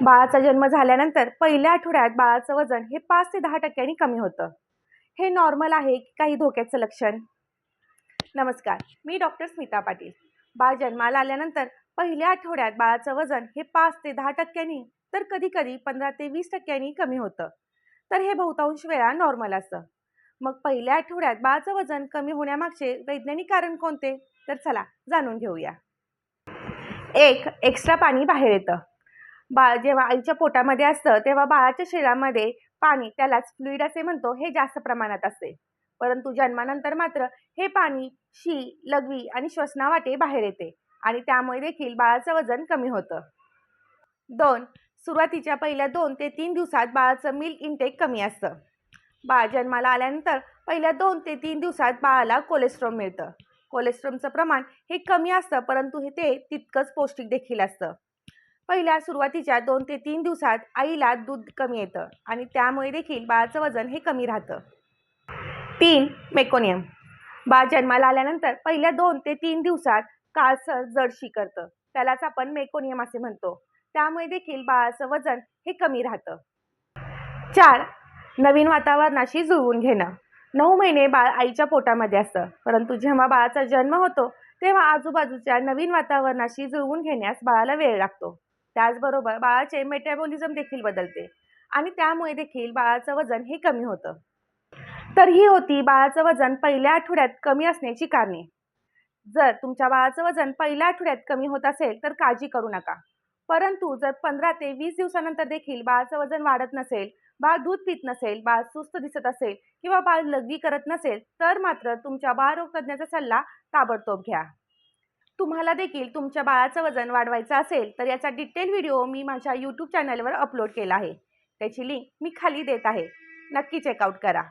बाळाचा जन्म झाल्यानंतर पहिल्या आठवड्यात बाळाचं वजन हे 5 ते 10% कमी होतं. हे नॉर्मल आहे की काही धोक्याचं लक्षण? नमस्कार, मी डॉक्टर स्मिता पाटील. बाळ जन्माला आल्यानंतर पहिल्या आठवड्यात बाळाचं वजन हे 5 ते 10% तर कधी-कधी 15 ते 20% कमी होतं. तर हे बहुतांश वेळा नॉर्मल असतं. मग पहिल्या आठवड्यात बाळाचं वजन कमी होण्यामागचे वैज्ञानिक कारण कोणते? तर चला जाणून घेऊया. एक, एक्स्ट्रा पाणी बाहेर येतं. बाळ जेव्हा आईच्या पोटामध्ये असतं तेव्हा बाळाच्या शरीरामध्ये पाणी, त्यालाच फ्लुइड असे म्हणतो, हे जास्त प्रमाणात असते. परंतु जन्मानंतर मात्र हे पाणी शी, लघवी आणि श्वसनावाटे बाहेर येते आणि त्यामुळे देखील बाळाचं वजन कमी होतं. 2. सुरुवातीच्या पहिल्या 2 ते 3 दिवसात बाळाचं मिल्क इंटेक कमी असतं. बाळ जन्माला आल्यानंतर पहिल्या 2 ते 3 दिवसात बाळाला कोलेस्ट्रॉल मिळतं. कोलेस्ट्रॉलचं प्रमाण हे कमी असतं, परंतु ते तितकंच पौष्टिक देखील असतं. पहिल्या सुरुवातीच्या 2 ते 3 दिवसात आईला दूध कमी येतं आणि त्यामुळे देखील बाळाचं वजन हे कमी राहतं. 3. मेकोनियम. बाळ जन्माला आल्यानंतर पहिल्या 2 ते 3 दिवसात काळसर जडशी करतं, त्यालाच आपण मेकोनियम असे म्हणतो. त्यामुळे देखील बाळाचं वजन हे कमी राहतं. 4. नवीन वातावरणाशी जुळवून घेणं. 9 महिने बाळ आईच्या पोटामध्ये असतं, परंतु जेव्हा बाळाचा जन्म होतो तेव्हा आजूबाजूच्या नवीन वातावरणाशी जुळवून घेण्यास बाळाला वेळ लागतो. त्याचबरोबर बाळाचे मेटाबॉलिझम देखील बदलते आणि त्यामुळे देखील बाळाचं वजन हे कमी होतं. तर ही होती बाळाचं वजन पहिल्या आठवड्यात कमी असण्याची कारणे. जर तुमच्या बाळाचं वजन पहिल्या आठवड्यात कमी होत असेल तर काळजी करू नका. परंतु जर 15 ते 20 दिवसानंतर देखील बाळाचं वजन वाढत नसेल, बाळ दूध पित नसेल, बाळ सुस्त दिसत असेल किंवा बाळ लघवी करत नसेल, तर मात्र तुमच्या बाळरोग तज्ज्ञाचा सल्ला ताबडतोब घ्या. तुम्हाला देखील तुमच्या बाळाचं वजन वाढवायचं असेल तर याचा डिटेल व्हिडिओ मी माझ्या YouTube चॅनलवर अपलोड केला आहे. त्याची लिंक मी खाली देत आहे. नक्की चेकआउट करा.